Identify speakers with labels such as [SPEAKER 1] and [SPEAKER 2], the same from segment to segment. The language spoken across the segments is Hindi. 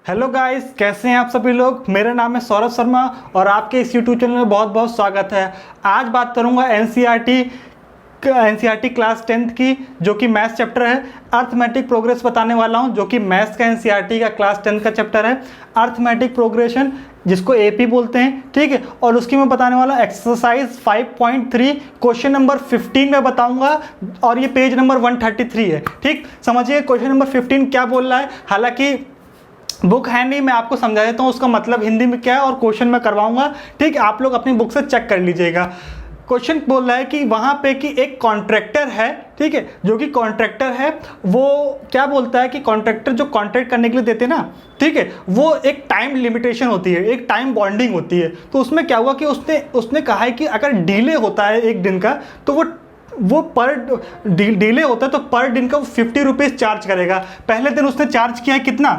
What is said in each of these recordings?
[SPEAKER 1] हेलो गाइस, कैसे हैं आप सभी लोग। मेरा नाम है सौरभ शर्मा और आपके इस यूट्यूब चैनल में बहुत बहुत स्वागत है। आज बात करूंगा एनसीईआरटी क्लास 10th की, जो कि मैथ्स चैप्टर है। अर्थमेटिक प्रोग्रेस बताने वाला हूं, जो कि मैथ्स का एनसीईआरटी का क्लास 10th का चैप्टर है। अर्थमेटिक प्रोग्रेशन, जिसको एपी बोलते हैं, ठीक है। और उसकी मैं बताने वाला एक्सरसाइज 5.3 क्वेश्चन नंबर 15 में बताऊंगा, और ये पेज नंबर 133 है। ठीक, समझिए क्वेश्चन नंबर 15 क्या बोल रहा है। हालांकि बुक है नहीं, मैं आपको समझा देता हूँ उसका मतलब हिंदी में क्या है और क्वेश्चन मैं करवाऊंगा। ठीक है, आप लोग अपनी बुक से चेक कर लीजिएगा। क्वेश्चन बोल रहा है कि वहाँ पे कि एक कॉन्ट्रैक्टर है, ठीक है। जो कि कॉन्ट्रैक्टर है वो क्या बोलता है कि कॉन्ट्रैक्टर जो कॉन्ट्रैक्ट करने के लिए देते ना, ठीक है, वो एक टाइम लिमिटेशन होती है, एक टाइम बॉन्डिंग होती है। तो उसमें क्या हुआ कि उसने कहा है कि अगर डिले होता है एक दिन का, तो वो पर डिले होता है तो पर दिन का 50 रुपीज़ चार्ज करेगा। पहले दिन उसने चार्ज किया है कितना,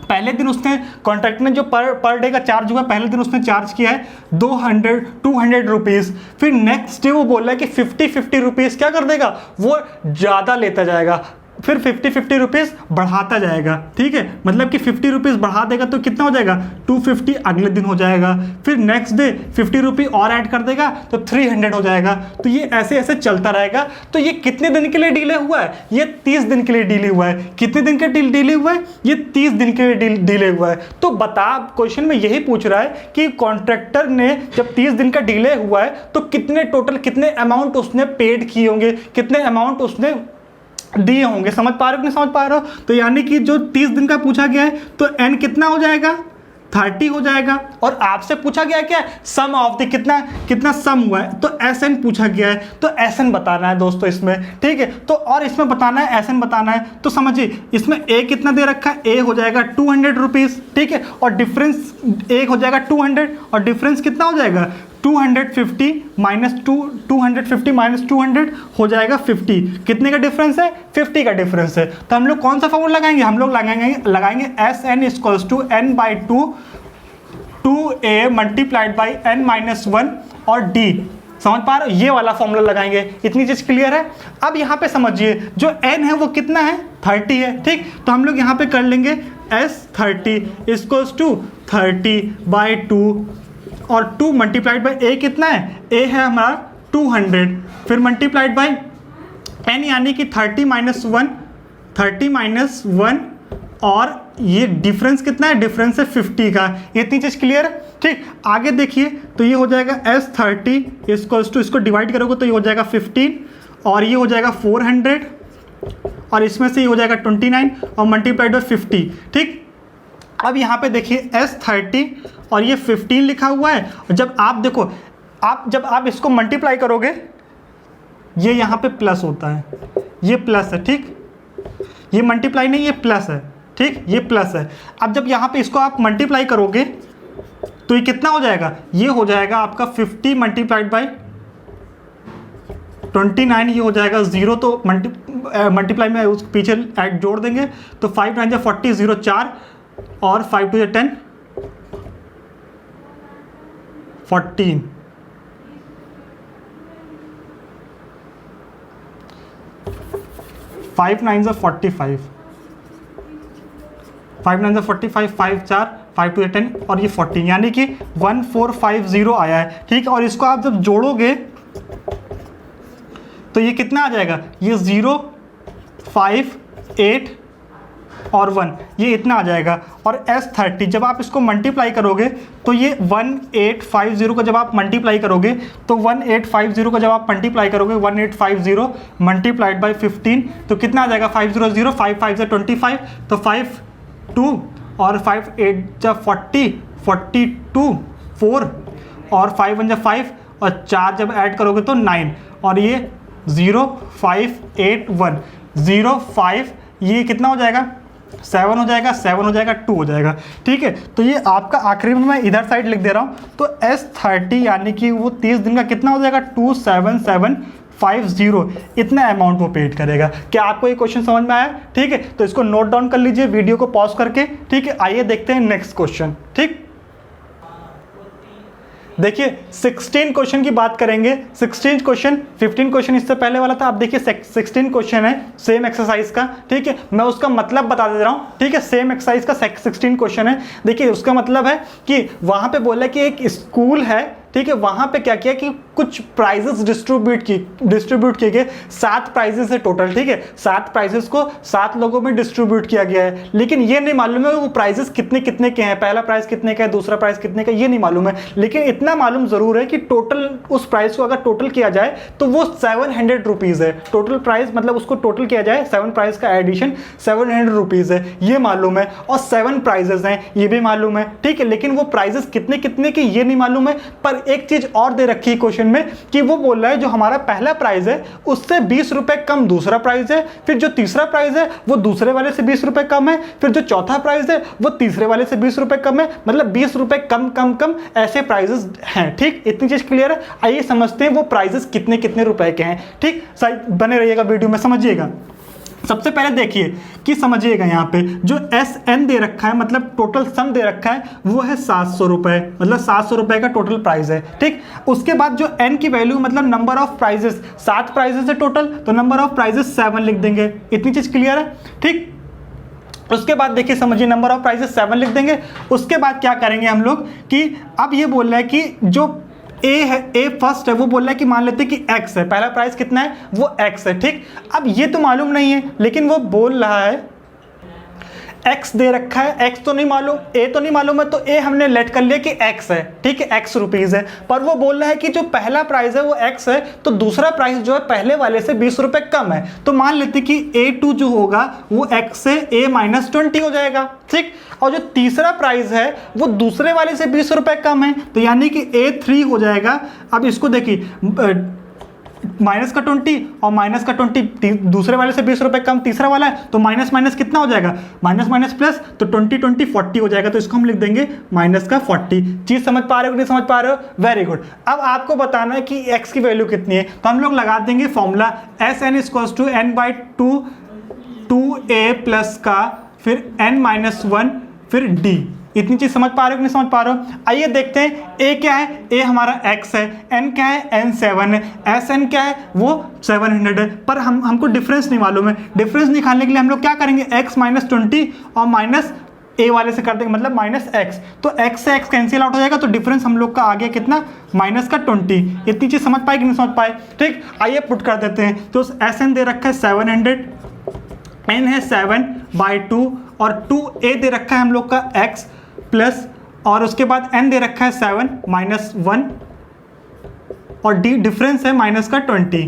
[SPEAKER 1] पहले दिन उसने कॉन्ट्रैक्ट ने जो पर डे का चार्ज हुआ, पहले दिन उसने चार्ज किया है 200 रुपीज़। फिर नेक्स्ट डे वो बोल रहा है कि 50 रुपीज़ क्या कर देगा, वो ज़्यादा लेता जाएगा। फिर 50 रुपीज़ बढ़ाता जाएगा, ठीक है। मतलब कि 50 रुपीज़ बढ़ा देगा तो कितना हो जाएगा, 250 अगले दिन हो जाएगा। फिर नेक्स्ट डे 50 रुपये और ऐड कर देगा तो 300 हो जाएगा। तो ये ऐसे ऐसे चलता रहेगा। तो ये कितने दिन के लिए डिले हुआ है, ये 30 दिन के लिए डिले हुआ है। कितने दिन के डिले हुआ है, ये 30 दिन के लिए डिले हुआ है। तो बता, क्वेश्चन में यही पूछ रहा है कि कॉन्ट्रैक्टर ने जब 30 दिन का डिले हुआ है तो कितने टोटल, कितने अमाउंट उसने पेड किए होंगे, कितने अमाउंट उसने दिए होंगे। समझ पा रहे हो कि नहीं समझ पा रहे हो। तो यानी कि जो 30 दिन का पूछा गया है तो n कितना हो जाएगा, 30 हो जाएगा। और आपसे पूछा गया क्या, सम ऑफ द कितना सम हुआ है, तो SN पूछा गया है। तो SN बताना है दोस्तों इसमें, ठीक है। तो और इसमें बताना है, SN बताना है। तो समझिए इसमें A कितना दे रखा है, A हो जाएगा 200 रुपीज़, ठीक है। और डिफरेंस A हो जाएगा 200, और डिफरेंस कितना हो जाएगा 250 माइनस 200 हो जाएगा 50। कितने का डिफरेंस है, 50 का डिफरेंस है। तो हम लोग कौन सा फॉर्मूला लगाएंगे, हम लोग लगाएंगे SN equals to n/2 2a multiplied by n-1 और d। समझ पा रहे हो, ये वाला फॉर्मूला लगाएंगे। इतनी चीज क्लियर है। अब यहाँ पे समझिए जो n है वो कितना है, 30 है, ठीक। तो हम लोग यहाँ पे कर लेंगे S30 इक्वल्स टू 30/2 और 2 मल्टीप्लाइड बाई a कितना है, a है हमारा 200, फिर मल्टीप्लाइड बाई n यानी कि 30 माइनस 1 और ये डिफरेंस कितना है, डिफरेंस है 50 का। इतनी चीज़ क्लियर है, ठीक। आगे देखिए तो ये हो जाएगा S30 इक्वल्स टू, इसको डिवाइड करोगे तो ये हो जाएगा 15 और ये हो जाएगा 400 और इसमें से ये हो जाएगा 29 और मल्टीप्लाइड बाई 50, ठीक। अब यहाँ पे देखिए S30 और ये 15 लिखा हुआ है। जब आप देखो, जब आप इसको मल्टीप्लाई करोगे, ये यहाँ पे प्लस होता है, ये प्लस है, ठीक। ये मल्टीप्लाई नहीं, ये प्लस है, ठीक, ये प्लस है। अब जब यहाँ पे इसको आप मल्टीप्लाई करोगे तो ये कितना हो जाएगा, ये हो जाएगा आपका 50 मल्टीप्लाइड बाई 29, ये हो जाएगा 0। तो मल्टीप्लाई में उस पीछे ऐड जोड़ देंगे तो 5 9 40, 0 4 और 5 2 10 14, 5 9 45, 5 9 45, 5 4 5 2 10 और ये 14, यानी कि 1450 आया है, ठीक। और इसको आप जब जोड़ोगे तो ये कितना आ जाएगा, ये 0 5 8 और 1, ये इतना आ जाएगा। और S30 जब आप इसको मल्टीप्लाई करोगे तो ये 1850 को जब आप मल्टीप्लाई करोगे तो 1850 को जब आप मल्टीप्लाई करोगे 1850 मल्टीप्लाइड बाई 15 तो कितना आ जाएगा, 500 5 5 25, तो 5 2 और 5 8 जब 40 42 4 और 5 1 जब 5 और 4 जब ऐड करोगे तो 9 और ये 0 5 8 1 0 5, ये कितना हो जाएगा 7 हो जाएगा, 7 हो जाएगा, 2 हो जाएगा, ठीक है। तो ये आपका आखिरी में मैं इधर साइड लिख दे रहा हूँ। तो S30 यानी कि वो 30 दिन का कितना हो जाएगा, 27750, इतना अमाउंट वो पेड करेगा। क्या आपको ये क्वेश्चन समझ में आया, ठीक है। तो इसको नोट डाउन कर लीजिए वीडियो को पॉज करके, ठीक है। आइए देखते हैं नेक्स्ट क्वेश्चन, ठीक। देखिए 16 क्वेश्चन की बात करेंगे। 16 क्वेश्चन, 15 क्वेश्चन इससे पहले वाला था। अब देखिए 16 क्वेश्चन है सेम एक्सरसाइज का, ठीक है। मैं उसका मतलब बता दे रहा हूँ, ठीक है। सेम एक्सरसाइज का 16 क्वेश्चन है। देखिए उसका मतलब है कि वहां पे बोला कि एक स्कूल है, ठीक है। वहां पे क्या किया कि कुछ प्राइजेस डिस्ट्रीब्यूट किए गए। 7 प्राइजेस है टोटल, ठीक है। 7 प्राइजेस को 7 लोगों में डिस्ट्रीब्यूट किया गया है, लेकिन ये नहीं मालूम है वो प्राइजेस कितने कितने के हैं, पहला प्राइज कितने का है, दूसरा प्राइज कितने का, ये नहीं मालूम है। लेकिन इतना मालूम जरूर है कि टोटल उस प्राइस को अगर टोटल किया जाए तो वो 700 रुपीज है। टोटल प्राइस मतलब उसको टोटल किया जाए, 7 प्राइस का एडिशन 700 रुपीज है, ये मालूम है। और 7 प्राइजेस हैं, ये भी मालूम है, ठीक है। लेकिन वो प्राइजेस कितने कितने के ये नहीं मालूम है। पर एक चीज और दे रखी है क्वेश्चन में कि वो बोल रहा है जो हमारा पहला प्राइज है उससे 20 रुपए कम दूसरा प्राइज है, फिर जो तीसरा प्राइज है वो दूसरे वाले से 20 रुपए कम है, फिर जो चौथा प्राइज है वो तीसरे वाले से 20 रुपए कम है, मतलब 20 रुपए कम कम कम ऐसे प्राइजेस हैं, ठीक। इतनी चीज क्लियर है। आइए समझते हैं वो प्राइजेस कितने कितने रुपए के हैं, ठीक। सही बने रहिएगा वीडियो में, समझिएगा। सबसे पहले देखिए कि समझिएगा यहाँ पे जो SN दे रखा है, मतलब टोटल सम दे रखा है वो है 700 रुपए, मतलब 700 रुपए का टोटल प्राइस है, ठीक। उसके बाद जो N की वैल्यू मतलब नंबर ऑफ प्राइजेस, 7 प्राइजेस है टोटल, तो नंबर ऑफ प्राइजेस 7 लिख देंगे। इतनी चीज क्लियर है, ठीक। उसके बाद देखिए समझिए नंबर ऑफ प्राइजेस 7 लिख देंगे। उसके बाद क्या करेंगे हम लोग कि अब ये बोल रहा है कि जो ए है, ए फर्स्ट है, वो बोल रहा है कि मान लेते हैं कि एक्स है, पहला प्राइस कितना है वो एक्स है, ठीक। अब ये तो मालूम नहीं है, लेकिन वो बोल रहा है एक्स दे रखा है, एक्स तो नहीं मालूम, ए तो नहीं मालूम है, तो ए हमने लेट कर लिया कि एक्स है, ठीक है, एक्स रुपीज है। पर वो बोल रहा है कि जो पहला प्राइस है वो एक्स है, तो दूसरा प्राइस जो है पहले वाले से 20 रुपए कम है, तो मान लेते कि A2 जो होगा वो एक्स से A - 20 हो जाएगा, ठीक। और जो तीसरा प्राइस है वो दूसरे वाले से 20 रुपए कम है, तो यानी कि A3 हो जाएगा। अब इसको देखिए माइनस का 20 और माइनस का 20, दूसरे वाले से 20 रुपए कम तीसरा वाला है, तो माइनस माइनस कितना हो जाएगा, माइनस माइनस प्लस, तो 20 20 40 हो जाएगा, तो इसको हम लिख देंगे माइनस का 40। चीज समझ पा रहे हो कि नहीं समझ पा रहे हो? Very good. अब आपको बताना है कि x की वैल्यू कितनी है, तो हम लोग लगा देंगे formula SN = n/2 2a plus का फिर n-1 फिर d। इतनी चीज समझ पा रहे हो कि नहीं समझ पा रहे हो? आइए देखते हैं a क्या है, a हमारा x है, n क्या है, n 7 है, SN क्या है वो 700 है। पर हमको डिफरेंस नहीं मालूम है। डिफरेंस निकालने के लिए हम लोग क्या करेंगे, x - 20 और माइनस a वाले से कर देंगे, मतलब -x, तो x से x कैंसिल आउट हो जाएगा, तो डिफरेंस हम लोग का आ गया कितना, माइनस का 20। इतनी चीज समझ पाए कि नहीं समझ पाए, ठीक। आइए पुट कर देते हैं। तो SN दे रखा है 700, n है 7/2 और 2a दे रखा है हम लोग का x प्लस, और उसके बाद n दे रखा है 7 - 1 और d डिफरेंस है माइनस का 20,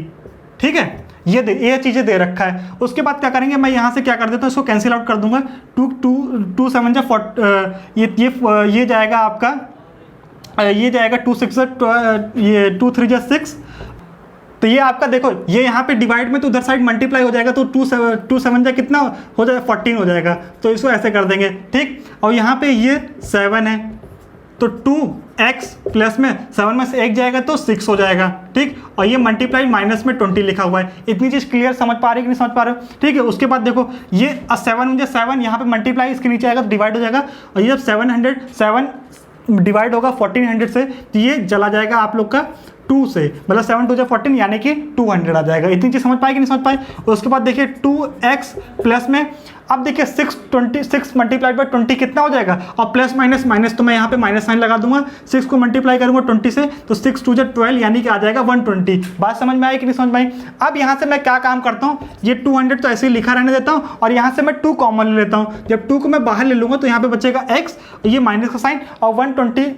[SPEAKER 1] ठीक है। ये चीजें दे रखा है। उसके बाद क्या करेंगे, मैं यहाँ से क्या कर देता हूँ, इसको कैंसिल आउट कर दूंगा। 2 7 जा 40, ये जाएगा आपका, ये जाएगा 2 6 ये 2 3 जा 6, तो ये आपका देखो ये यहाँ पे डिवाइड में तो उधर साइड मल्टीप्लाई हो जाएगा, तो 2 7 जा कितना हो जाएगा, 14 हो जाएगा, तो इसको ऐसे कर देंगे, ठीक। और यहाँ पे ये 7 है, तो 2x प्लस में 7 में से 1 जाएगा तो 6 हो जाएगा, ठीक। और ये मल्टीप्लाई माइनस में 20 लिखा हुआ है। इतनी चीज क्लियर समझ पा रहे हैं कि नहीं समझ पा रहे हो, ठीक है। उसके बाद देखो ये 7 मुझे 7 यहाँ पे मल्टीप्लाई इसके नीचे आएगा तो डिवाइड हो जाएगा, और ये जब 7 डिवाइड होगा 1400 से, तो ये चला जाएगा आप लोग का 2 से, मतलब 7 2 14 यानी कि 200 आ जाएगा। इतनी चीज समझ पाए कि नहीं समझ पाए? उसके बाद देखिए 2x प्लस में, अब देखिए 6 मल्टीप्लाइड बाय 20 कितना हो जाएगा, और प्लस माइनस माइनस, तो मैं यहाँ पे माइनस साइन लगा दूंगा, 6 को मल्टीप्लाई करूंगा 20 से, तो 6 2 12 यानी कि आ जाएगा 120। बात समझ में आई कि नहीं समझ में आई? अब यहाँ से मैं क्या काम करता हूँ, ये 200 तो ऐसे ही लिखा रहने देता हूँ, और यहाँ से मैं 2 कॉमन ले लेता हूँ। जब 2 को मैं बाहर ले लूंगा तो यहाँ पे बचेगा x, ये माइनस का साइन, और 120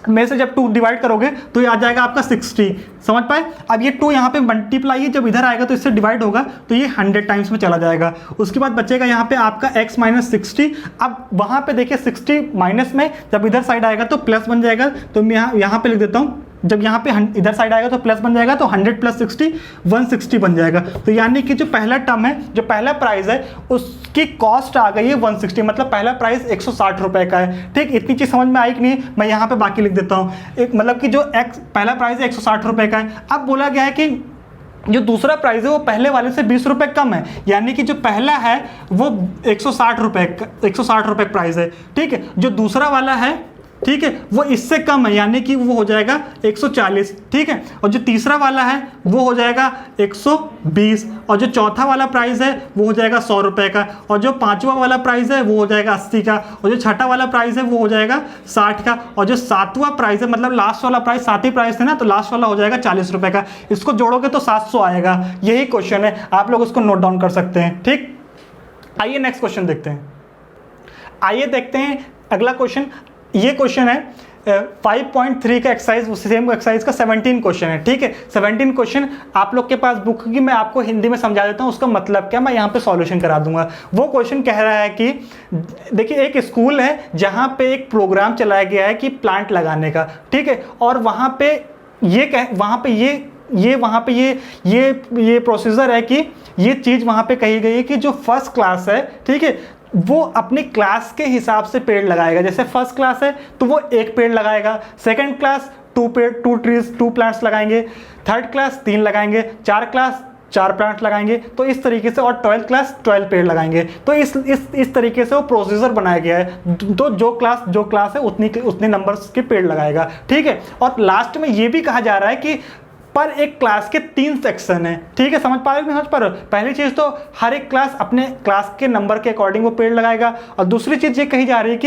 [SPEAKER 1] में से जब 2 डिवाइड करोगे तो ये आ जाएगा आपका 60। समझ पाए? अब ये 2 यहाँ पे मल्टीप्लाई है, जब इधर आएगा तो इससे डिवाइड होगा, तो ये 100 टाइम्स में चला जाएगा। उसके बाद बचेगा यहाँ पे आपका x - 60। अब वहाँ पे देखिए 60 माइनस में जब इधर साइड आएगा तो प्लस बन जाएगा, तो मैं यहाँ पे लिख देता हूँ, जब यहाँ पे इधर साइड आएगा तो प्लस बन जाएगा, तो 100 + 60 160 बन जाएगा। तो यानी कि जो पहला टर्म है, जो पहला प्राइस है, उसकी कॉस्ट आ गई है 160, मतलब पहला प्राइस 160 रुपए का है, ठीक। इतनी चीज समझ में आई कि नहीं? मैं यहाँ पे बाकी लिख देता हूँ, एक मतलब कि जो पहला प्राइस है 160 रुपए का है। अब बोला गया है कि जो दूसरा प्राइस है वो पहले वाले से 20 रुपए कम है, यानी कि जो पहला है वो 160 रुपए प्राइस है, ठीक है। जो दूसरा वाला है ठीक है, वो इससे कम है, यानी कि वो हो जाएगा 140, ठीक है। और जो तीसरा वाला है वो हो जाएगा 120, और जो चौथा वाला प्राइस है वो हो जाएगा 100 रुपये का, और जो पांचवा वाला प्राइस है वो हो जाएगा 80 का, और जो छठा वाला प्राइस है वो हो जाएगा 60 का, और जो सातवां प्राइस है, मतलब लास्ट वाला प्राइस, 7 ही प्राइस है ना, तो लास्ट वाला हो जाएगा 40 रुपये का। इसको जोड़ोगे तो 700 आएगा। यही क्वेश्चन है, आप लोग उसको नोट डाउन कर सकते हैं, ठीक। आइए नेक्स्ट क्वेश्चन देखते हैं। आइए देखते हैं अगला क्वेश्चन। ये क्वेश्चन है 5.3 का एक्सरसाइज, सेम एक्सरसाइज का 17 क्वेश्चन है, ठीक है। 17 क्वेश्चन आप लोग के पास बुक की, मैं आपको हिंदी में समझा देता हूँ, उसका मतलब क्या मैं यहाँ पे सॉल्यूशन करा दूंगा। वो क्वेश्चन कह रहा है कि देखिए एक स्कूल है जहाँ पे एक प्रोग्राम चलाया गया है कि प्लांट लगाने का, ठीक है, और वहाँ पे ये प्रोसीजर है कि ये चीज़ वहाँ पे कही गई है कि जो फर्स्ट क्लास है, ठीक है, वो अपनी क्लास के हिसाब से पेड़ लगाएगा। जैसे फर्स्ट क्लास है तो वो एक पेड़ लगाएगा, सेकंड क्लास 2 प्लांट्स लगाएंगे, थर्ड क्लास 3 लगाएंगे, 4 क्लास 4 प्लांट लगाएंगे, तो इस तरीके से, और 12th क्लास 12 पेड़ लगाएंगे। तो इस तरीके से वो प्रोसीजर बनाया गया है। तो जो क्लास है उतने नंबर्स के पेड़ लगाएगा, ठीक है। और लास्ट में ये भी कहा जा रहा है कि पर एक क्लास के 3 सेक्शन है, ठीक है। समझ पा रहे हो, समझ पा रहे हो। पहली चीज तो हर एक क्लास अपने क्लास के नंबर के अकॉर्डिंग वो पेड़ लगाएगा, और दूसरी चीज ये कही जा रही है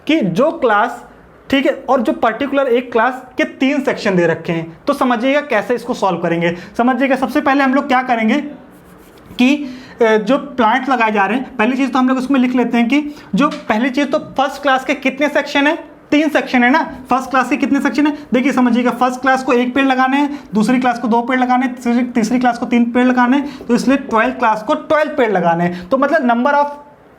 [SPEAKER 1] कि जो क्लास, ठीक है, और जो पर्टिकुलर एक क्लास के 3 सेक्शन दे रखे हैं। तो समझिएगा कैसे इसको सॉल्व करेंगे। समझिएगा, सबसे पहले हम लोग क्या करेंगे कि जो प्लांट लगाए जा रहे हैं, पहली चीज तो हम लोग उसमें लिख लेते हैं कि जो पहली चीज तो फर्स्ट क्लास के कितने सेक्शन है, 3 सेक्शन है ना। फर्स्ट क्लास के कितने सेक्शन है, देखिए समझिएगा, फर्स्ट क्लास को 1 पेड़ लगाने हैं, दूसरी क्लास को 2 पेड़ लगाने हैं, तीसरी क्लास को 3 पेड़ लगाने हैं, तो इसलिए 12th क्लास को 12 पेड़ लगाने हैं। तो मतलब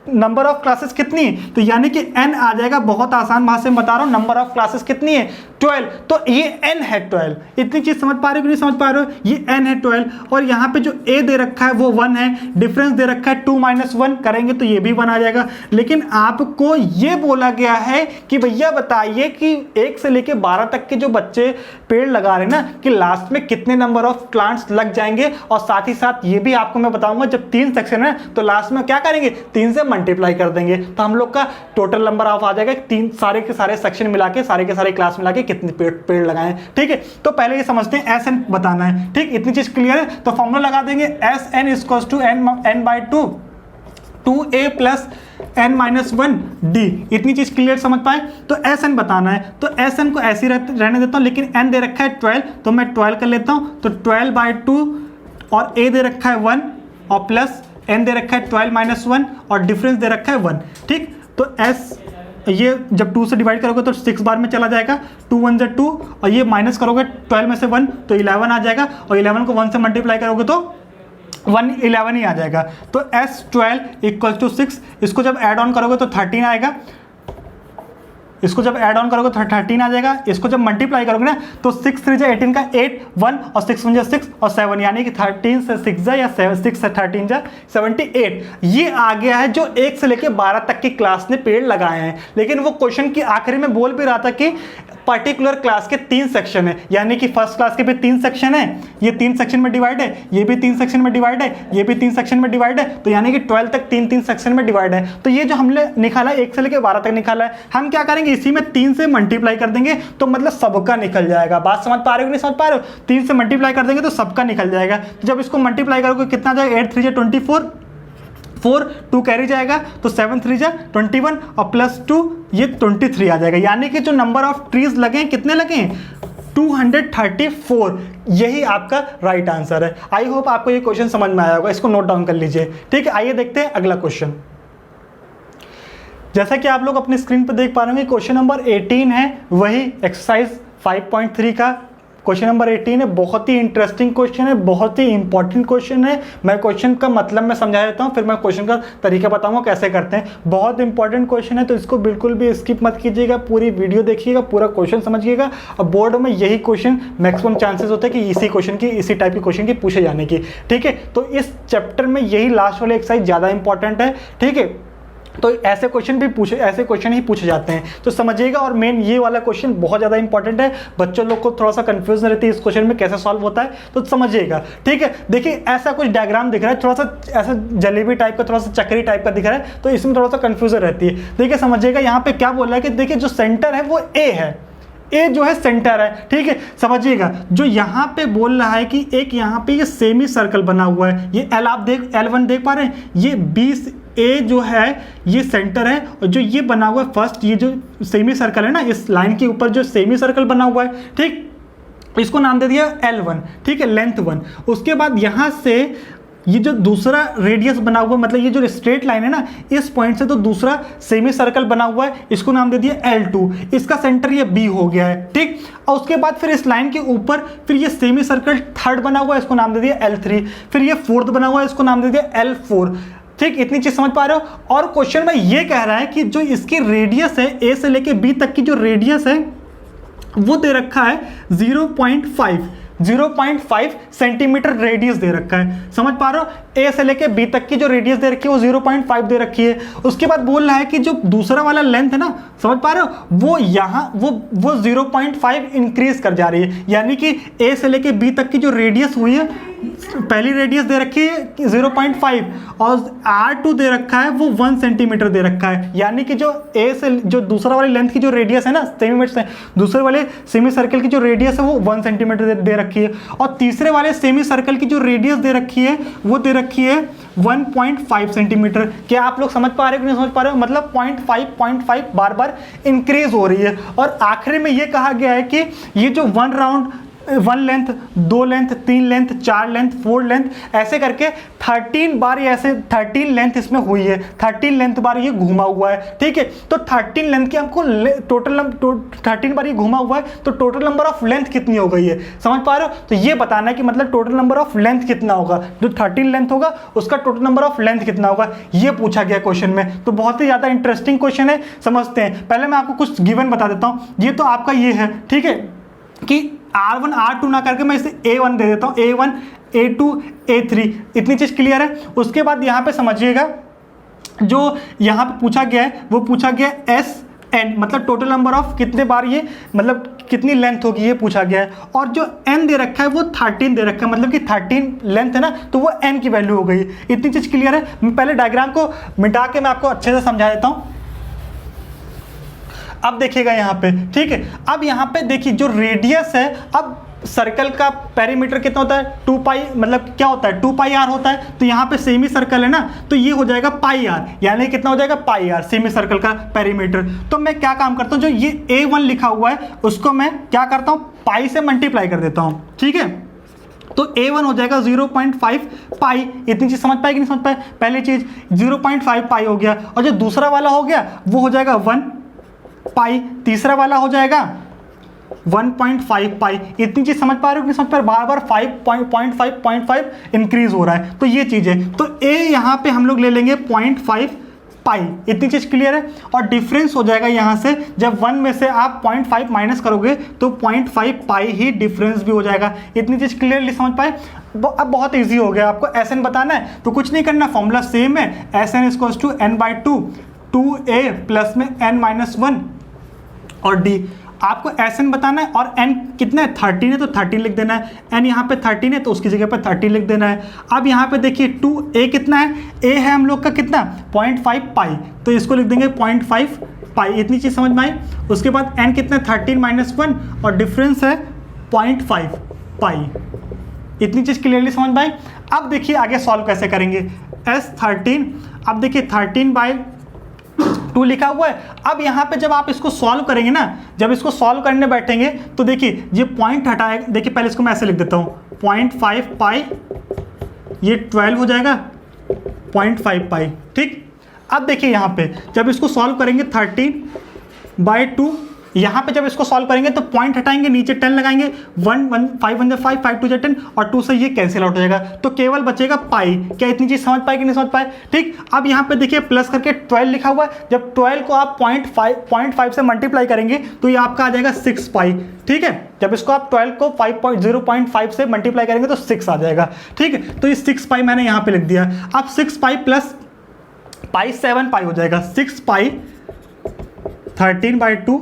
[SPEAKER 1] नंबर ऑफ क्लासेस कितनी है, तो यानी कि n आ जाएगा। बहुत आसान भाषा में बता रहा हूं, नंबर ऑफ क्लासेस कितनी है, 12। तो ये n है 12। इतनी चीज समझ पा रहे हो कि नहीं समझ पा रहे हो, ये n है 12। और यहाँ पे जो a दे रखा है वो 1 है, डिफरेंस दे रखा है 2 - 1 करेंगे तो ये भी 1 आ जाएगा। लेकिन आपको ये बोला गया है कि भैया बताइए कि 1 से लेके 12 तक के जो बच्चे पेड़ लगा रहे हैं ना, कि लास्ट में कितने नंबर ऑफ प्लांट्स लग जाएंगे। और साथ ही साथ ये भी आपको मैं बताऊंगा, जब 3 सेक्शन है तो लास्ट में क्या करेंगे, 3 से मल्टीप्लाई कर देंगे, तो हम लोग का टोटल नंबर ऑफ आ जाएगा 3, सारे के सारे सेक्शन मिला के, सारे के सारे क्लास मिला के कितने पेड़ लगाए, ठीक है। तो पहले ये समझते हैं एस एन बताना है, ठीक। इतनी चीज क्लियर है, तो फॉर्मूला लगा देंगे S N equals to n/2 2a + n - 1 d। इतनी चीज क्लियर समझ पाए। तो एस एन बताना है, तो एस एन को ऐसे ही रहने देता हूं, लेकिन n दे रखा है 12, तो मैं 12 कर लेता हूं। तो 12/2 और a दे रखा है 1 और प्लस n दे रखा है 12 - 1 और डिफरेंस दे रखा है 1, ठीक। तो s ये जब 2 से डिवाइड करोगे तो 6 बार में चला जाएगा, 2 × 1 = 2, और ये माइनस करोगे 12 में से 1 तो 11 आ जाएगा, और 11 को 1 से मल्टीप्लाई करोगे तो 11 ही आ जाएगा। तो S12 = 6, इसको जब ऐड ऑन करोगे तो 13 आएगा, इसको जब ऐड ऑन करोगे तो 13 आ जाएगा। इसको जब मल्टीप्लाई करोगे ना तो 6 × 3 = 18 का 8 1 और 6 × 6 और 7, यानी कि 13 से 6 जा या 6 से 13 जा 78। ये आ गया है जो 1 से लेकर 12 तक की क्लास ने पेड़ लगाए हैं। लेकिन वो क्वेश्चन की आखिरी में बोल भी रहा था कि पर्टिकुलर क्लास के 3 सेक्शन है, यानी कि फर्स्ट क्लास के भी 3 सेक्शन है, ये 3 सेक्शन में डिवाइड है, ये भी 3 सेक्शन में डिवाइड है, ये भी 3 सेक्शन में डिवाइड है, तो यानी कि 12 तक 3 सेक्शन में डिवाइड है। तो ये जो हमने निकाला 1 से लेकर 12 तक निकाला है, हम क्या करेंगे, इसी में 3 से मल्टीप्लाई कर देंगे तो मतलब सबका निकल जाएगा। बात समझ पा रहे हो नहीं समझ पा रहे हो, 3 से मल्टीप्लाई कर देंगे तो सबका निकल जाएगा। तो जब इसको मल्टीप्लाई करोगे कितना जाएगा, 8 × 3 = 24, 4 2 कैरी जाएगा तो 7 × 3 = 21 और +2 ये 23 आ जाएगा। यानी कि जो नंबर ऑफ ट्रीज लगे हैं, कितने लगे हैं, 234। यही आपका राइट आंसर है। आई होप आपको ये क्वेश्चन समझ में आया होगा, इसको नोट डाउन कर लीजिए, ठीक है। आइए देखते हैं अगला क्वेश्चन। जैसा कि आप लोग अपने स्क्रीन पर देख पा रहे होंगे, क्वेश्चन नंबर 18 है, वही एक्सरसाइज 5.3 का क्वेश्चन नंबर 18 है। बहुत ही इंटरेस्टिंग क्वेश्चन है, बहुत ही इंपॉर्टेंट क्वेश्चन है। मैं क्वेश्चन का मतलब मैं समझा देता हूँ, फिर मैं क्वेश्चन का तरीका बताऊंगा कैसे करते हैं। बहुत इंपॉर्टेंट क्वेश्चन है, तो इसको बिल्कुल भी स्किप मत कीजिएगा, पूरी वीडियो देखिएगा, पूरा क्वेश्चन समझिएगा। और बोर्ड में यही क्वेश्चन मैक्सिमम चांसेस होते हैं कि इसी क्वेश्चन की, इसी टाइप के क्वेश्चन की पूछे जाने की, ठीक है। तो इस चैप्टर में यही लास्ट वाले एक्सरसाइज ज़्यादा इंपॉर्टेंट है, ठीक है। तो ऐसे क्वेश्चन ही पूछे जाते हैं, तो समझिएगा। और मेन ये वाला क्वेश्चन बहुत ज़्यादा इंपॉर्टेंट है, बच्चों लोग को थोड़ा सा कंफ्यूजन रहती है इस क्वेश्चन में कैसे सॉल्व होता है, तो समझिएगा। ठीक है, देखिए ऐसा कुछ डायग्राम दिख रहा है, थोड़ा सा ऐसा जलेबी टाइप का, थोड़ा सा चक्री टाइप का दिख रहा है, तो इसमें थोड़ा सा कंफ्यूजन रहती है। देखिए समझिएगा, यहाँ पे क्या बोल रहा है कि देखिए जो सेंटर है वो ए है, ए जो है सेंटर है। ठीक है, समझिएगा जो यहाँ पे बोल रहा है कि एक यहाँ पे ये सेमी सर्कल बना हुआ है, ये एल आप देख L1 देख पा रहे हैं, ये 20 ए जो है ये सेंटर है, और जो ये बना हुआ है फर्स्ट, ये जो सेमी सर्कल है ना, इस लाइन के ऊपर जो सेमी सर्कल बना हुआ है, ठीक, इसको नाम दे दिया L1। ठीक है, लेंथ 1। उसके बाद यहाँ से ये जो दूसरा रेडियस बना हुआ है, मतलब ये जो स्ट्रेट लाइन है ना, इस पॉइंट से तो दूसरा सेमी सर्कल बना हुआ है, इसको नाम दे दिया L2। इसका सेंटर ये B हो गया है। ठीक, और उसके बाद फिर इस लाइन के ऊपर फिर ये सेमी सर्कल थर्ड बना हुआ है, इसको नाम दे दिया L3। फिर ये फोर्थ बना हुआ है, इसको नाम दे दिया L4। ठीक, इतनी चीज समझ पा रहे हो। और क्वेश्चन में ये कह रहा है कि जो इसकी रेडियस है, ए से लेके बी तक की जो रेडियस है वो दे रखा है 0.5 सेंटीमीटर रेडियस दे रखा है। समझ पा रहे हो, ए से लेके बी तक की जो रेडियस दे रखी है वो 0.5 दे रखी है। उसके बाद बोल रहा है कि जो दूसरा वाला लेंथ है ना, समझ पा रहे हो, वो यहाँ वो 0.5 इंक्रीज कर जा रही है, यानी कि ए से लेके बी तक की जो रेडियस हुई है, पहली रेडियस दे रखी है 0.5 और R2 दे रखा है वो 1 सेंटीमीटर दे रखा है, यानी कि जो ए से जो दूसरा वाली लेंथ की जो रेडियस है ना, दूसरे वाले सेमी सर्कल की जो रेडियस है वो 1 सेंटीमीटर दे रखी है, और तीसरे वाले सेमी सर्कल की जो रेडियस दे रखी है वो दे रखी है 1.5 सेंटीमीटर। क्या आप लोग समझ पा रहे हो कि नहीं समझ पा रहे हो? मतलब 0.5 बार बार इंक्रीज हो रही है। और आखिरी में ये कहा गया है कि ये जो 1 length, 2 length, 3 length, 4 length, 4 length, ऐसे करके 13 बार ये ऐसे 13 लेंथ इसमें हुई है, 13 लेंथ बार ये घूमा हुआ है। ठीक है, तो 13 लेंथ की हमको टोटल 13 बार ये घूमा हुआ है, तो टोटल नंबर ऑफ लेंथ कितनी हो गई है, समझ पा रहे हो? तो ये बताना है कि मतलब टोटल नंबर ऑफ लेंथ कितना होगा, जो 13 लेंथ होगा उसका टोटल नंबर ऑफ लेंथ कितना होगा, ये पूछा गया क्वेश्चन में। तो बहुत ही ज्यादा इंटरेस्टिंग क्वेश्चन है, समझते हैं। पहले मैं आपको कुछ गिवन बता देता हूँ। ये तो आपका ये है, ठीक है, कि R1 R2 ना करके मैं इसे A1 दे देता हूँ, A1 A2 A3। इतनी चीज क्लियर है। उसके बाद यहाँ पे समझिएगा, जो यहाँ पे पूछा गया है वो पूछा गया SN, मतलब टोटल नंबर ऑफ कितने बार ये, मतलब कितनी लेंथ होगी ये पूछा गया है। और जो N दे रखा है वो 13 दे रखा है, मतलब कि 13 लेंथ है ना, तो वो N की वैल्यू हो गई। इतनी चीज क्लियर है। मैं पहले डायग्राम को मिटा के मैं आपको अच्छे से समझा देता हूँ। अब देखिएगा यहाँ पे, ठीक है, अब यहाँ पे देखिए जो रेडियस है, अब सर्कल का पेरीमीटर कितना होता है, 2 पाई, मतलब क्या होता है 2 पाई आर होता है। तो यहाँ पे सेमी सर्कल है ना, तो ये हो जाएगा पाई आर, यानी कितना हो जाएगा पाई आर सेमी सर्कल का पेरीमीटर। तो मैं क्या काम करता हूँ, जो ये A1 लिखा हुआ है उसको मैं क्या करता हूँ, पाई से मल्टीप्लाई कर देता हूँ। ठीक है, तो A1 हो जाएगा 0.5 पाई। इतनी चीज समझ पाए कि नहीं समझ पाए? पहली चीज 0.5 पाई हो गया, और जो दूसरा वाला हो गया वो हो जाएगा 1 पाई, तीसरा वाला हो जाएगा 1.5 पाई। इतनी चीज समझ पा रहे हो कि नहीं समझ पा रहे? बार बार 5.5 इंक्रीज हो रहा है, तो ये चीज है। तो A यहाँ पे हम लोग ले लेंगे 0.5 पाई। इतनी चीज क्लियर है। और डिफरेंस हो जाएगा यहाँ से, जब 1 में से आप 0.5 माइनस करोगे तो 0.5 पाई ही डिफरेंस भी हो जाएगा। इतनी चीज क्लियरली समझ पाए? अब बहुत इजी हो गया। आपको SN बताना है तो कुछ नहीं करना, फॉर्मूला सेम है, SN = n/2, 2A प्लस में n-1 और D। आपको SN बताना है, और N कितना है 13 है तो 13 लिख देना है, N यहाँ पे 13 है तो उसकी जगह पे 13 लिख देना है। अब यहाँ पे देखिए 2A कितना है, A है हम लोग का कितना 0.5 पाई, तो इसको लिख देंगे 0.5 पाई। इतनी चीज़ समझ में आई? उसके बाद N कितना है 13 - 1 और डिफरेंस है 0.5 पाई। इतनी चीज़ क्लियरली समझ में आई? अब देखिए आगे सॉल्व कैसे करेंगे। S13, अब देखिए 13/2 लिखा हुआ है। अब यहाँ पे जब आप इसको सॉल्व करेंगे ना, जब इसको सॉल्व करने बैठेंगे तो देखिए ये पॉइंट हटाएगा। देखिए पहले इसको मैं ऐसे लिख देता हूँ, 0.5 पाई, ये 12 हो जाएगा 0.5 पाई। ठीक, अब देखिए यहाँ पे जब इसको सॉल्व करेंगे 13/2, यहाँ पे जब इसको सॉल्व करेंगे तो पॉइंट हटाएंगे, नीचे 10 लगाएंगे, 1 1 5 1 5 5 2 10 और 2 से ये कैंसिल आउट हो जाएगा, तो केवल बचेगा पाई। क्या इतनी चीज समझ पाए कि नहीं समझ पाए? ठीक, अब यहाँ पे देखिए प्लस करके 12 लिखा हुआ है। जब 12 को आप 0.5 से मल्टीप्लाई करेंगे तो ये आपका आ जाएगा 6 पाई। ठीक है, जब इसको आप 12 को 0.5 से मल्टीप्लाई करेंगे तो 6 आ जाएगा। ठीक है, तो ये 6 पाई मैंने यहाँ पे लिख दिया। अब 6 पाई प्लस पाई 7 पाई हो जाएगा 6 पाई 13/2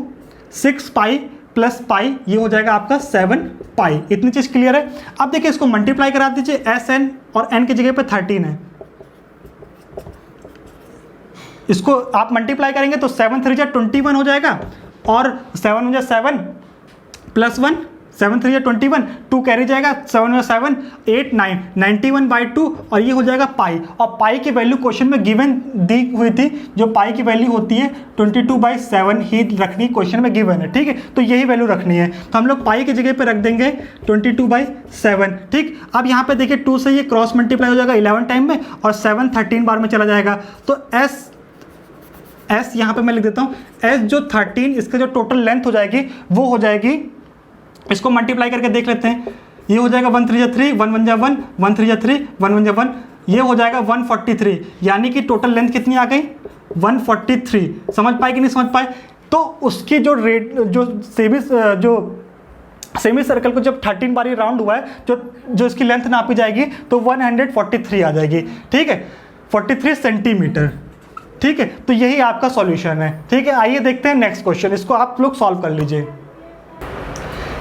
[SPEAKER 1] 6 पाई प्लस पाई, ये हो जाएगा आपका 7 पाई। इतनी चीज़ क्लियर है। अब देखिए इसको मल्टीप्लाई करा दीजिए, एस एन और एन की जगह पे 13 है, इसको आप मल्टीप्लाई करेंगे तो 7 3 जा 21 हो जाएगा और 7 जा 7 प्लस 1 7 3 जा 21, 2 कैरी जाएगा, 7 जा 7 8 9 91/2 और ये हो जाएगा पाई। और पाई की वैल्यू क्वेश्चन में गिवन दी हुई थी, जो पाई की वैल्यू होती है 22/7 ही रखनी क्वेश्चन में गिवन है, ठीक है। तो यही वैल्यू रखनी है, तो हम लोग पाई की जगह पे रख देंगे 22/7, ठीक। अब यहाँ पे देखिए 2 से ये क्रॉस मल्टीप्लाई हो जाएगा 11 टाइम में और 7 13 बार में चला जाएगा, तो एस यहाँ पे मैं लिख देता हूँ, एस जो 13 इसका जो टोटल लेंथ हो जाएगी वो हो जाएगी, इसको मल्टीप्लाई करके देख लेते हैं, ये हो जाएगा 1 3 जा 3 1 1 जा 1 1 3 जा 3 1 1 जा 1, ये हो जाएगा 143, यानी कि टोटल लेंथ कितनी आ गई 143। समझ पाए कि नहीं समझ पाए? तो उसकी जो रेट जो सेमी सर्कल को जब 13 बार राउंड हुआ है, जो इसकी लेंथ नापी जाएगी तो 143 आ जाएगी, ठीक है, 43 सेंटीमीटर, ठीक है। तो यही आपका सॉल्यूशन है, ठीक है। आइए देखते हैं नेक्स्ट क्वेश्चन, इसको आप लोग सॉल्व कर लीजिए।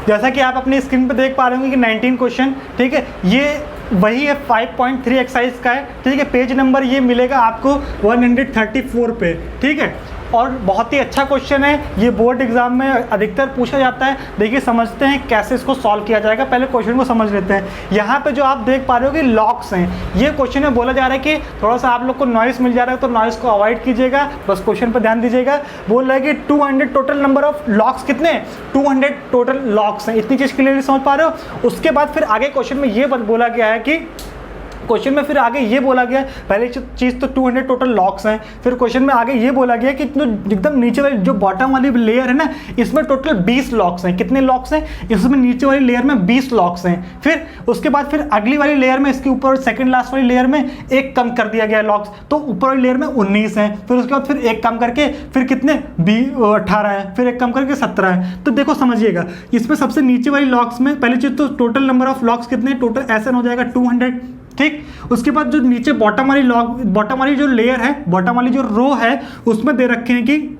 [SPEAKER 1] जैसा कि आप अपनी स्क्रीन पे देख पा रहे होंगे कि 19 क्वेश्चन, ठीक है, ये वही है 5.3 एक्सरसाइज का है, ठीक है। पेज नंबर ये मिलेगा आपको 134 पे, ठीक है। और बहुत ही अच्छा क्वेश्चन है, ये बोर्ड एग्जाम में अधिकतर पूछा जाता है। देखिए समझते हैं कैसे इसको सॉल्व किया जाएगा, पहले क्वेश्चन को समझ लेते हैं। यहाँ पे जो आप देख पा रहे हो कि लॉक्स हैं, ये क्वेश्चन में बोला जा रहा है कि थोड़ा सा आप लोग को नॉइस मिल जा रहा है तो नॉइस को अवॉइड कीजिएगा, बस क्वेश्चन पर ध्यान दीजिएगा। बोल रहा है कि 200 टोटल नंबर ऑफ लॉक्स कितने, 200 टोटल लॉक्स हैं। इतनी चीज़ क्लियरली समझ पा रहे हो? उसके बाद फिर आगे क्वेश्चन में ये बोला गया है कि क्वेश्चन में फिर आगे ये बोला गया, पहले चीज़ तो 200 टोटल लॉक्स हैं, फिर क्वेश्चन में आगे ये बोला गया कि जो एकदम नीचे वाली जो बॉटम वाली लेयर है ना, इसमें टोटल 20 लॉक्स हैं। कितने लॉक्स हैं? इसमें नीचे वाली लेयर में 20 लॉक्स हैं। फिर उसके बाद फिर अगली वाली लेयर में, इसके ऊपर सेकंड लास्ट वाली लेयर में एक कम कर दिया गया लॉक्स, तो ऊपर वाली लेयर में 19 हैं। फिर उसके बाद फिर एक कम करके फिर कितने 18 हैं, फिर एक कम करके 17 हैं। तो देखो समझिएगा, इसमें सबसे नीचे वाली लॉक्स में पहली चीज़ तो टोटल नंबर ऑफ लॉक्स कितने, टोटल एसएन हो जाएगा 200, ठीक। उसके बाद जो नीचे बॉटम वाली जो लेयर है, बॉटम वाली जो रो है, उसमें दे रखे हैं कि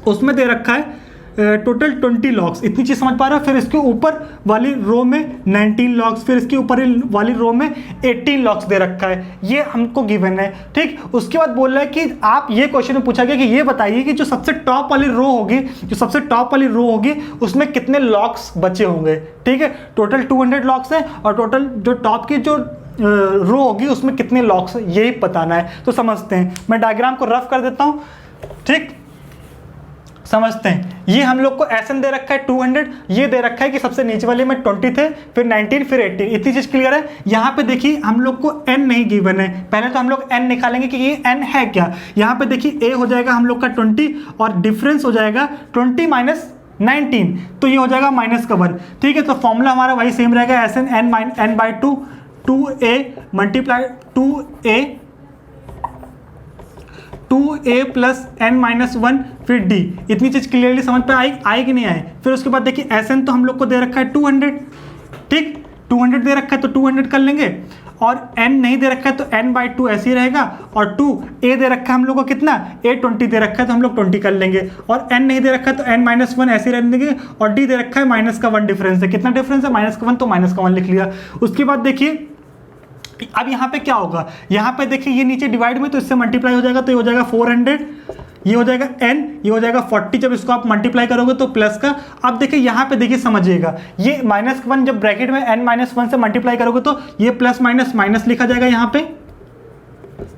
[SPEAKER 1] उसमें दे रखा है टोटल 20 लॉक्स। इतनी चीज़ समझ पा रहे हो? फिर इसके ऊपर वाली रो में 19 लॉक्स, फिर इसके ऊपर वाली रो में 18 लॉक्स दे रखा है, ये हमको गिवन है, ठीक। उसके बाद बोल रहा है कि आप ये क्वेश्चन में पूछा गया कि ये बताइए कि जो सबसे टॉप वाली रो होगी उसमें कितने लॉक्स बचे होंगे, ठीक है। टोटल 200 लॉक्स हैं और टोटल जो टॉप की जो रो होगी उसमें कितने लॉक्स, यही बताना है। तो समझते हैं, मैं डायग्राम को रफ कर देता हूं, ठीक। समझते हैं, ये हम लोग को एसएन दे रखा है 200, ये दे रखा है कि सबसे नीचे वाले में 20 थे, फिर 19, फिर 18। इतनी चीज क्लियर है। यहाँ पे देखिए हम लोग को एन नहीं गिवन है, पहले तो हम लोग एन निकालेंगे कि ये एन है क्या। यहाँ पे देखिए ए हो जाएगा हम लोग का 20 और डिफरेंस हो जाएगा 20 माइनस 19, तो ये हो जाएगा -1, ठीक है। तो फॉर्मूला हमारा वही सेम रहेगा, S N n/2 2a multiply 2a plus n-1 फिर d। इतनी चीज क्लियरली समझ पे आई कि नहीं आई? फिर उसके बाद देखिए एसएन तो हम लोग को दे रखा है 200, ठीक, 200 दे रखा है तो 200 कर लेंगे, और n नहीं दे रखा है तो n/2 ऐसे ही रहेगा, और 2a दे रखा है हम लोग को कितना, a 20 दे रखा है तो हम लोग 20 कर लेंगे, और n नहीं दे रखा है तो n-1 ऐसे ही रहने देंगे, और d दे रखा है -1 डिफरेंस है। कितना डिफरेंस है? -1, तो -1 लिख लिया। उसके बाद देखिए अब यहाँ पे क्या होगा, यहाँ पे देखिए ये नीचे डिवाइड में तो इससे मल्टीप्लाई हो जाएगा, तो ये हो जाएगा 400, ये हो जाएगा n, ये हो जाएगा 40, जब इसको आप मल्टीप्लाई करोगे तो प्लस का। अब देखिए यहाँ पे देखिए समझिएगा, ये -1 जब ब्रैकेट में n-1 से मल्टीप्लाई करोगे तो ये प्लस माइनस माइनस लिखा जाएगा, यहाँ पे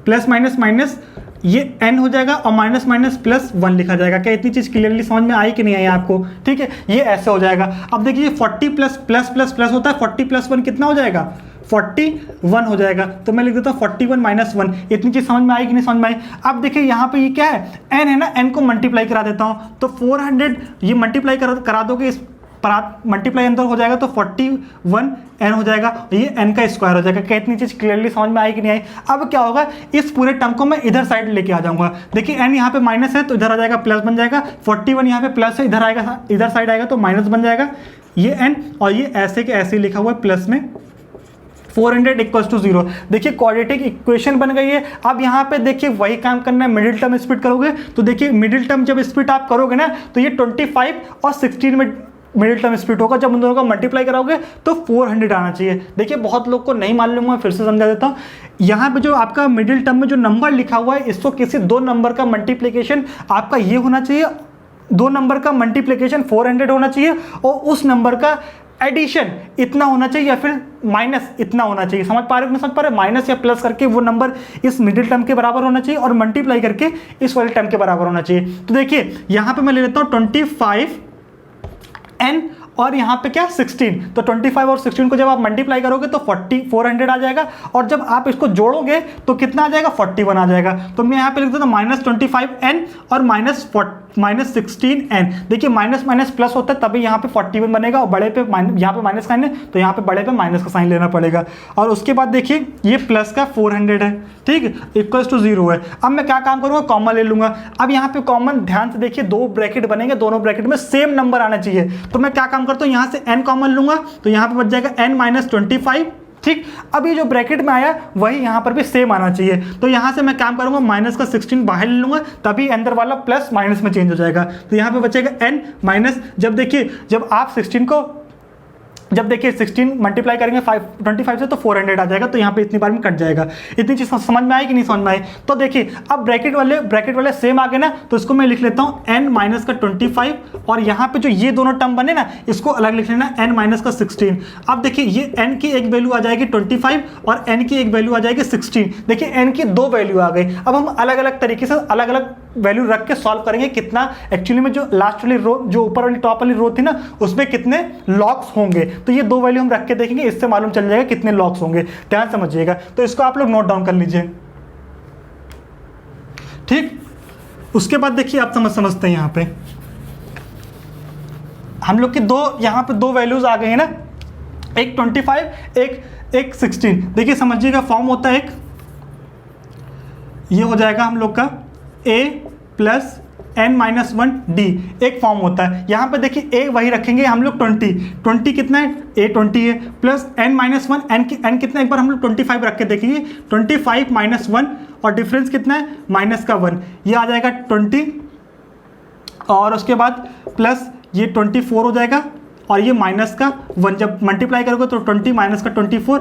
[SPEAKER 1] प्लस माइनस माइनस ये n हो जाएगा और माइनस माइनस प्लस 1 लिखा जाएगा। क्या इतनी चीज़ क्लियरली समझ में आई कि नहीं आई आपको? ठीक है, ये ऐसे हो जाएगा। अब देखिए 40 प्लस प्लस प्लस प्लस होता है, 40 + 1 कितना हो जाएगा? 41 हो जाएगा। तो मैं लिख देता हूँ 41 - 1। इतनी चीज़ समझ में आई कि नहीं समझ में आई? अब देखिए यहाँ पे ये क्या है, n है ना, n को मल्टीप्लाई करा देता हूँ, तो 400 ये मल्टीप्लाई करा दोगे, इस मल्टीप्लाई अंदर हो जाएगा तो 41 n हो जाएगा, ये n का स्क्वायर हो जाएगा। क्या इतनी चीज़ क्लियरली समझ में आई कि नहीं आई? अब क्या होगा, इस पूरे टर्म को मैं इधर साइड लेके आ जाऊंगा। देखिए n यहाँ पे माइनस है तो इधर आ जाएगा प्लस बन जाएगा, 41 यहाँ पे प्लस है, इधर आएगा, इधर साइड आएगा तो माइनस बन जाएगा ये n, और ये ऐसे के ऐसे लिखा हुआ है प्लस में 400 इक्वल्स टू 0। देखिए क्वाड्रेटिक इक्वेशन बन गई है। अब यहाँ पे देखिए वही काम करना है, मिडिल टर्म स्प्लिट करोगे तो देखिए मिडिल टर्म जब स्प्लिट आप करोगे ना तो ये 25 और 16 में मिडिल टर्म स्प्लिट होगा। जब उन दोनों का मल्टीप्लाई कराओगे तो 400 आना चाहिए। देखिए बहुत लोग को नहीं मालूम है, फिर से समझा देता हूँ। यहाँ पे जो आपका मिडिल टर्म में जो नंबर लिखा हुआ है इसको किसी दो नंबर का मल्टीप्लिकेशन आपका ये होना चाहिए, दो नंबर का मल्टीप्लिकेशन 400 होना चाहिए और उस नंबर का एडिशन इतना होना चाहिए या फिर माइनस इतना होना चाहिए। समझ पा रहे हो नहीं समझ पा रहे? माइनस या प्लस करके वो नंबर इस मिडिल टर्म के बराबर होना चाहिए और मल्टीप्लाई करके इस वाले टर्म के बराबर होना चाहिए। तो देखिए यहाँ पे मैं ले लेता हूँ 25n और यहाँ पे क्या 16। तो 25 और 16 को जब आप मल्टीप्लाई करोगे तो 400 आ जाएगा और जब आप इसको जोड़ोगे तो कितना आ जाएगा 41 आ जाएगा। तो मैं यहाँ पे लिख देता हूँ -25n और -16n। देखिए माइनस माइनस प्लस होता है तभी यहाँ पे 41 बनेगा और बड़े पे यहाँ पे माइनस का साइन है तो यहाँ पे बड़े पे माइनस का साइन लेना पड़ेगा। और उसके बाद देखिए ये प्लस का 400 है, ठीक, इक्वल्स टू 0 है। अब मैं क्या काम करूँगा, कॉमन ले लूंगा। अब यहाँ पे कॉमन ध्यान से देखिए दो ब्रैकेट बनेंगे, दोनों ब्रैकेट में सेम नंबर आना चाहिए। तो मैं क्या काम करता हूँ, यहाँ से n कॉमन लूंगा तो यहाँ पे बच जाएगा n-25, ठीक। अब ये जो ब्रैकेट में आया वही यहाँ पर भी सेम आना चाहिए। तो यहाँ से मैं काम करूंगा माइनस का 16 बाहर ले लूंगा तभी अंदर वाला प्लस माइनस में चेंज हो जाएगा। तो यहाँ पे बचेगा n माइनस, जब देखिए जब आप 16 मल्टीप्लाई करेंगे 25 से तो 400 आ जाएगा। तो यहाँ पे इतनी बार में कट जाएगा। इतनी चीज़ समझ में आई कि नहीं समझ में आई? तो देखिए अब ब्रैकेट वाले सेम आ गए ना, तो इसको मैं लिख लेता हूँ n माइनस का 25 और यहाँ पे जो ये दोनों टर्म बने ना इसको अलग लिख लेना n माइनस का 16। अब देखिए ये n की एक वैल्यू आ जाएगी 25 और n की एक वैल्यू आ जाएगी 16। देखिए n की दो वैल्यू आ गई। अब हम अलग अलग तरीके से अलग अलग वैल्यू रख के सॉल्व करेंगे कितना एक्चुअली में जो लास्ट वाली रो, जो ऊपर वाली टॉप वाली रो थी ना उसमें कितने लॉग्स होंगे। तो ये दो वैल्यू हम रख के देखेंगे, इससे मालूम चल जाएगा कितने लॉग्स होंगे। ध्यान समझिएगा। तो इसको आप लोग नोट डाउन कर लीजिए, ठीक। उसके बाद देखिए आप समझते हैं यहाँ पे हम लोग की यहाँ पे दो वैल्यूज आ गई है ना, एक 25 एक 16। देखिए समझिएगा फॉर्म होता है एक, ये हो जाएगा हम लोग का a प्लस n-1d एक फॉर्म होता है। यहाँ पे देखिए a वही रखेंगे हम लोग 20 कितना है, a 20 है, प्लस n-1 n कितना, एक बार हम लोग 25 रख के देखेंगे 25 - 1 और डिफरेंस कितना है माइनस का 1, ये आ जाएगा 20 और उसके बाद प्लस ये 24 हो जाएगा और ये माइनस का 1। जब मल्टीप्लाई करोगे तो 20 माइनस का 24